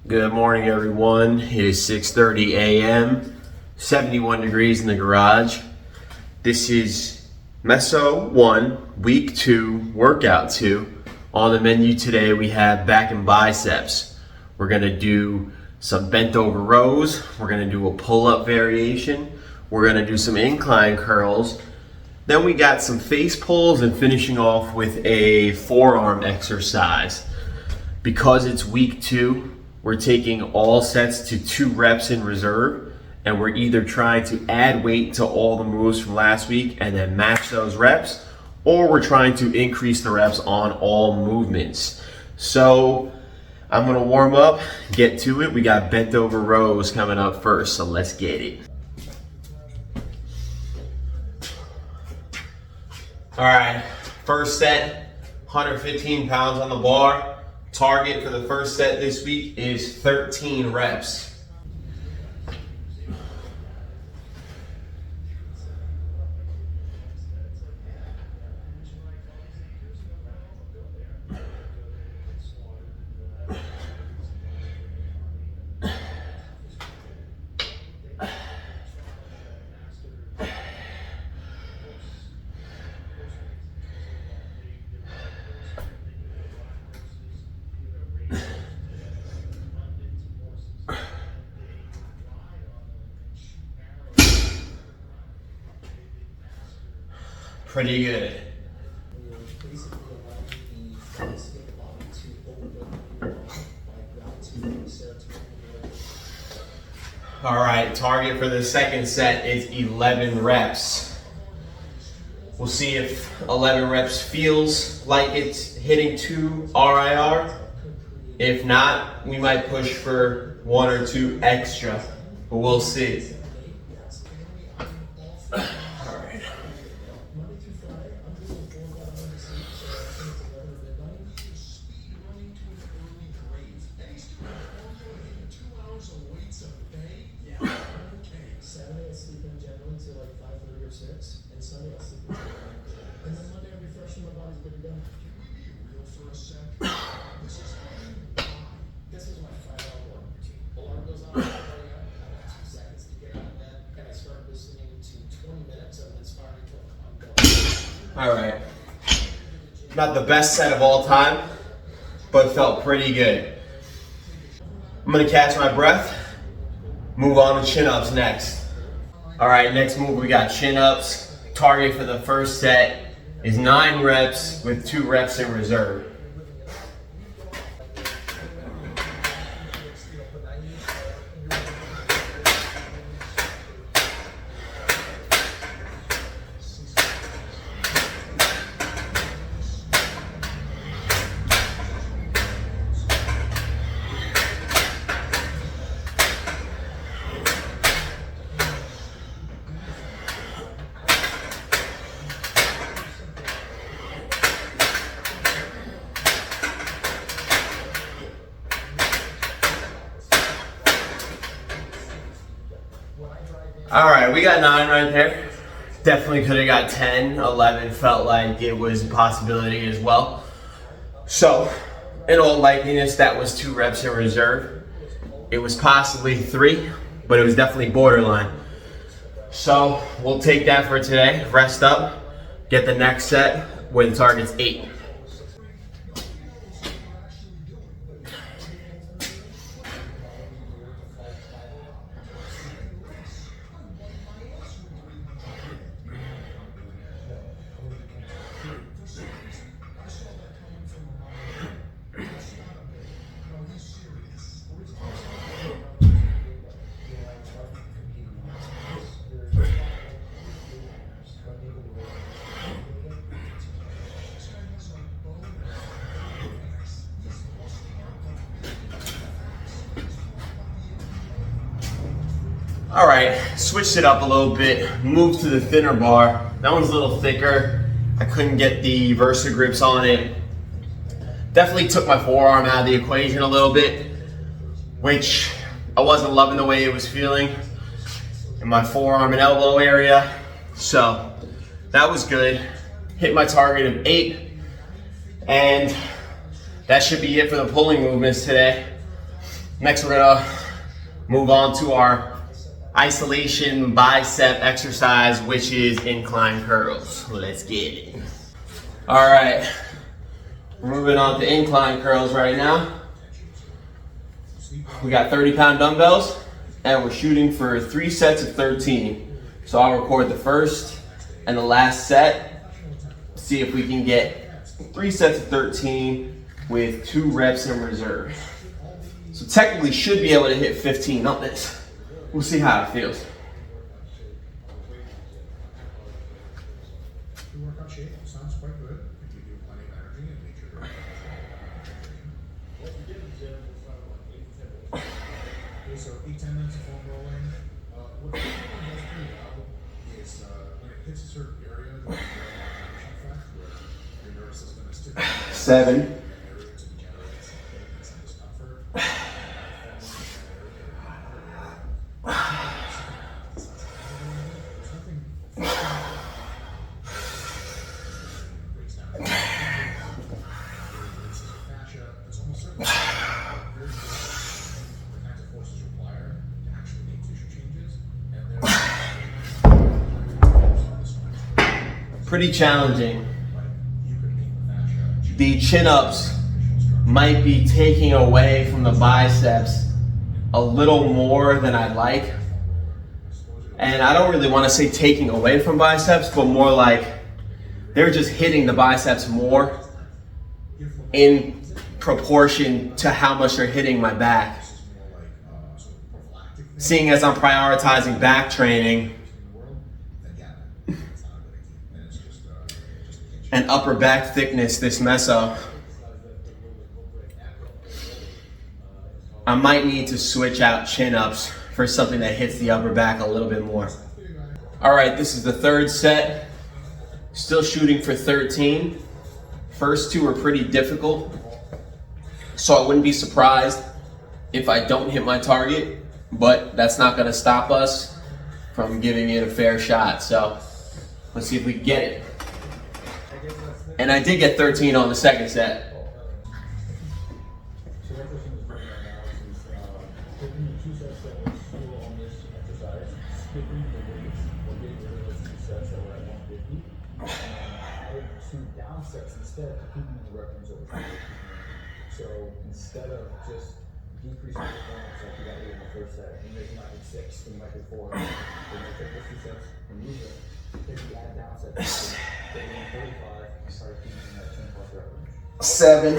Good morning, everyone. It is 6:30 a.m., 71 degrees in the garage. This is Meso 1, Week 2, Workout 2. On the menu today, we have back and biceps. We're going to do some bent over rows. We're going to do a pull-up variation. We're going to do some incline curls. Then we got some face pulls and finishing off with a forearm exercise. Because it's week 2, we're taking all sets to 2 reps in reserve, and we're either trying to add weight to all the moves from last week and then match those reps, or we're trying to increase the reps on all movements. So I'm gonna warm up, get to it. We got bent over rows coming up first, so let's get it. All right, first set, 115 pounds on the bar. Target for the first set this week is 13 reps. Pretty good. All right, target for the second set is 11 reps. We'll see if 11 reps feels like it's hitting 2 RIR. If not, we might push for 1 or 2 extra, but we'll see. All right, not the best set of all time, but felt pretty good. I'm gonna catch my breath, move on to chin-ups next. All right, next move we got chin-ups. Target for the first set is 9 reps with 2 reps in reserve. All right, we got 9 right there. Definitely could have got 10, 11 felt like it was a possibility as well. So, in all likeliness, that was 2 reps in reserve. It was possibly 3, but it was definitely borderline. So, we'll take that for today, rest up, get the next set where the target's 8. All right, switched it up a little bit, moved to the thinner bar. That one's a little thicker. I couldn't get the Versa grips on it. Definitely took my forearm out of the equation a little bit, which I wasn't loving the way it was feeling in my forearm and elbow area. So that was good. Hit my target of 8, and that should be it for the pulling movements today. Next, we're gonna move on to our isolation bicep exercise, which is incline curls. Let's get it. All right, we're moving on to incline curls right now. We got 30-pound dumbbells, and we're shooting for 3 sets of 13. So I'll record the first and the last set, see if we can get 3 sets of 13 with 2 reps in reserve. So technically should be able to hit 15 on this. We'll see how it feels. Your workout shape sounds quite good. If you do plenty of energy and make sure okay, so 8-10 minutes of foam rolling. What the does pretty well is when it hits a certain area, there's a neurotransmission effect where your nervous system is typically 7. area to generate some discomfort. There's nothing breaks down. Fascia, it's almost certainly very the kinds of forces required to actually make tissue changes, and they're Pretty challenging. you can make the fascia The chin-ups might be taking away from the biceps a little more than I'd like. And I don't really want to say taking away from biceps, but more like they're just hitting the biceps more in proportion to how much they're hitting my back. Seeing as I'm prioritizing back training and upper back thickness this meso, I might need to switch out chin-ups for something that hits the upper back a little bit more. All right, this is the 3rd set. Still shooting for 13. First 2 are pretty difficult, so I wouldn't be surprised if I don't hit my target, but that's not gonna stop us from giving it a fair shot. So let's see if we can get it. And I did get 13 on the 2nd set. Instead, keeping the reference over here. So instead of just decreasing performance like you got here in the first set, and maybe not hit 6, and you might hit 4, then you take those 2 sets and move it. Then you add down sets, they win 35, and start keeping that 10 plus reference. 7.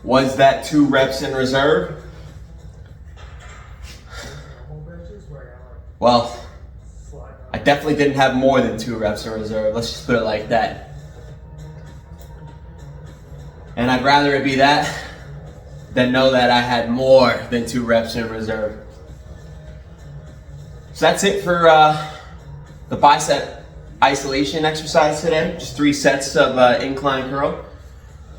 Was that 2 reps in reserve? Well, I definitely didn't have more than 2 reps in reserve. Let's just put it like that. And I'd rather it be that than know that I had more than 2 reps in reserve. So that's it for the bicep isolation exercise today. Just 3 sets of incline curl.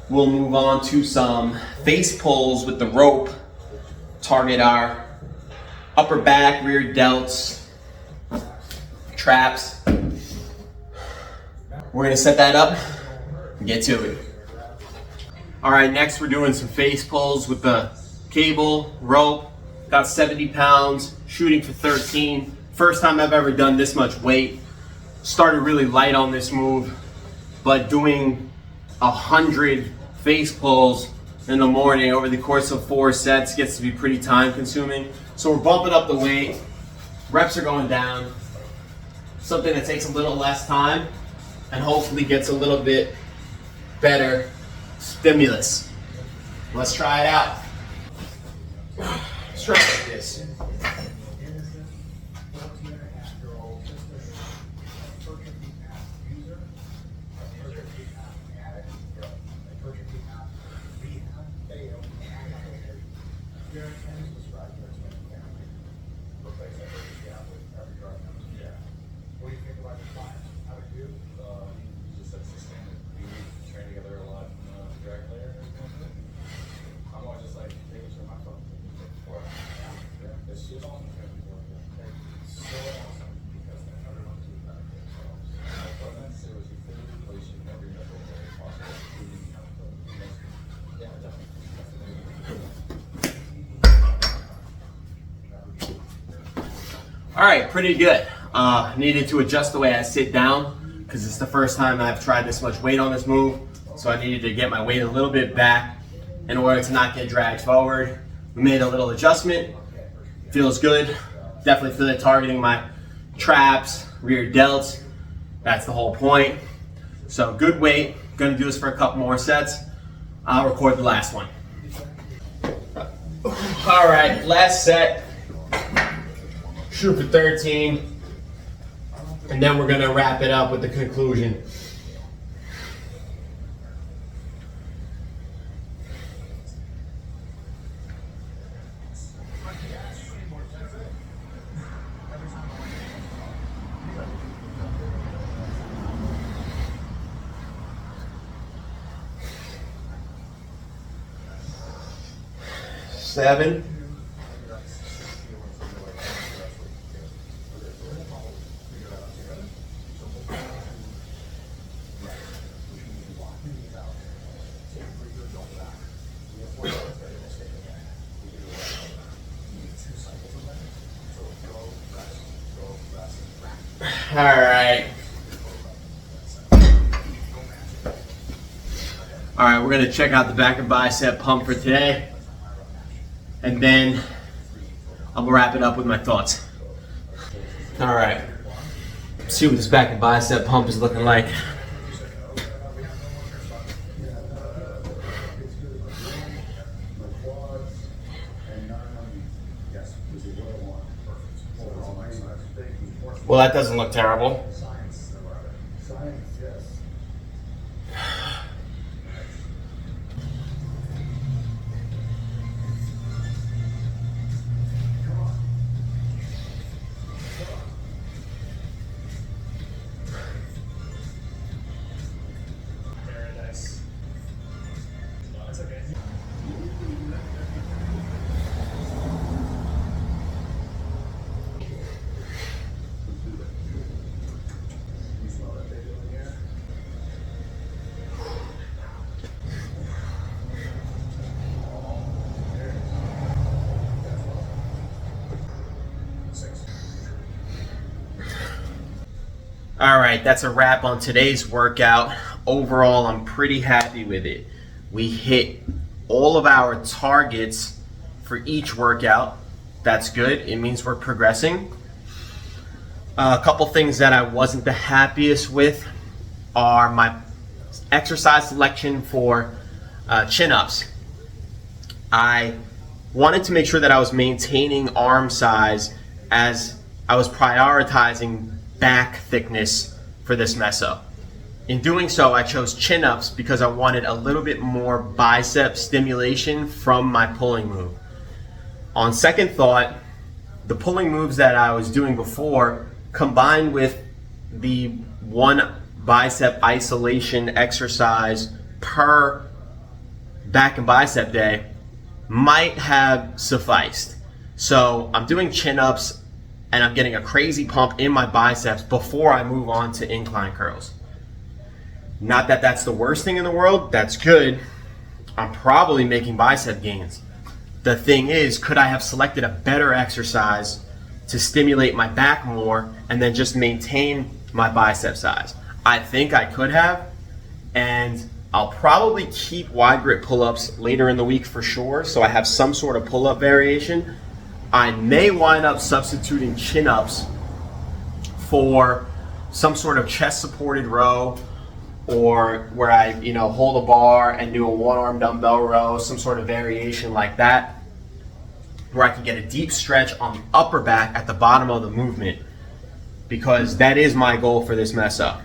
We'll move on to some face pulls with the rope. Target our upper back, rear delts, traps. We're gonna set that up and get to it. All right, next we're doing some face pulls with the cable, rope. Got 70 pounds, shooting for 13. First time I've ever done this much weight. Started really light on this move, but doing 100 face pulls in the morning over the course of 4 sets gets to be pretty time consuming. So we're bumping up the weight, reps are going down, something that takes a little less time and hopefully gets a little bit better stimulus. Let's try it out. Let's try it like this. right, that's when you can replace that gap with every drug number. Yeah. What do you think about the client? How would you? Just like sustained. We train together a lot in the drag layer. I'm always just like making sure my phone yeah. It's just awesome training for it. It's so awesome because then everyone can benefit themselves. What I meant to say was you fully replace you in every medical way possible, including yeah, definitely. All right, pretty good. Needed to adjust the way I sit down because it's the first time I've tried this much weight on this move. So I needed to get my weight a little bit back in order to not get dragged forward. We made a little adjustment. Feels good. Definitely feel it targeting my traps, rear delts. That's the whole point. So good weight. Gonna do this for a couple more sets. I'll record the last one. All right, last set. Shoot for 13. And then we're gonna wrap it up with the conclusion. Seven. All right. All right, we're gonna check out the back and bicep pump for today. And then I'm gonna wrap it up with my thoughts. All right, let's see what this back and bicep pump is looking like. Well, that doesn't look terrible. Science, yes. Paradise. No, it's okay. All right, that's a wrap on today's workout. Overall, I'm pretty happy with it. We hit all of our targets for each workout. That's good. It means we're progressing. A couple things that I wasn't the happiest with are my exercise selection for chin-ups. I wanted to make sure that I was maintaining arm size as I was prioritizing back thickness for this meso. In doing so, I chose chin-ups because I wanted a little bit more bicep stimulation from my pulling move. On second thought, the pulling moves that I was doing before, combined with the one bicep isolation exercise per back and bicep day, might have sufficed. So I'm doing chin-ups and I'm getting a crazy pump in my biceps before I move on to incline curls. Not that that's the worst thing in the world, that's good. I'm probably making bicep gains. The thing is, could I have selected a better exercise to stimulate my back more and then just maintain my bicep size? I think I could have, and I'll probably keep wide grip pull-ups later in the week for sure, so I have some sort of pull-up variation. I may wind up substituting chin-ups for some sort of chest-supported row, or where I, hold a bar and do a one-arm dumbbell row, some sort of variation like that, where I can get a deep stretch on the upper back at the bottom of the movement, because that is my goal for this meso.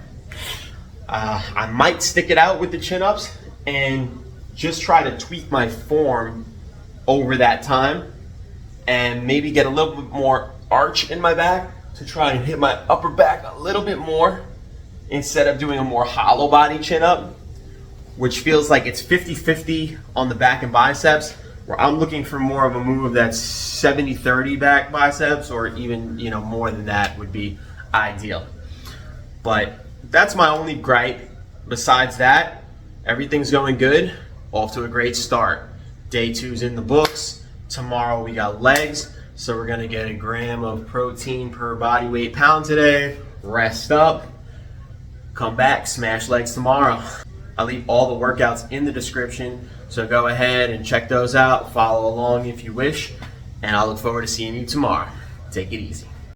I might stick it out with the chin-ups and just try to tweak my form over that time, and maybe get a little bit more arch in my back to try and hit my upper back a little bit more instead of doing a more hollow body chin up, which feels like it's 50-50 on the back and biceps, where I'm looking for more of a move that's 70-30 back biceps, or even, you know, more than that would be ideal. But that's my only gripe. Besides that, everything's going good. Off to a great start. Day 2's in the books. Tomorrow we got legs, so we're gonna get a gram of protein per body weight pound today. Rest up, come back, smash legs tomorrow. I'll leave all the workouts in the description, so go ahead and check those out. Follow along if you wish, and I look forward to seeing you tomorrow. Take it easy.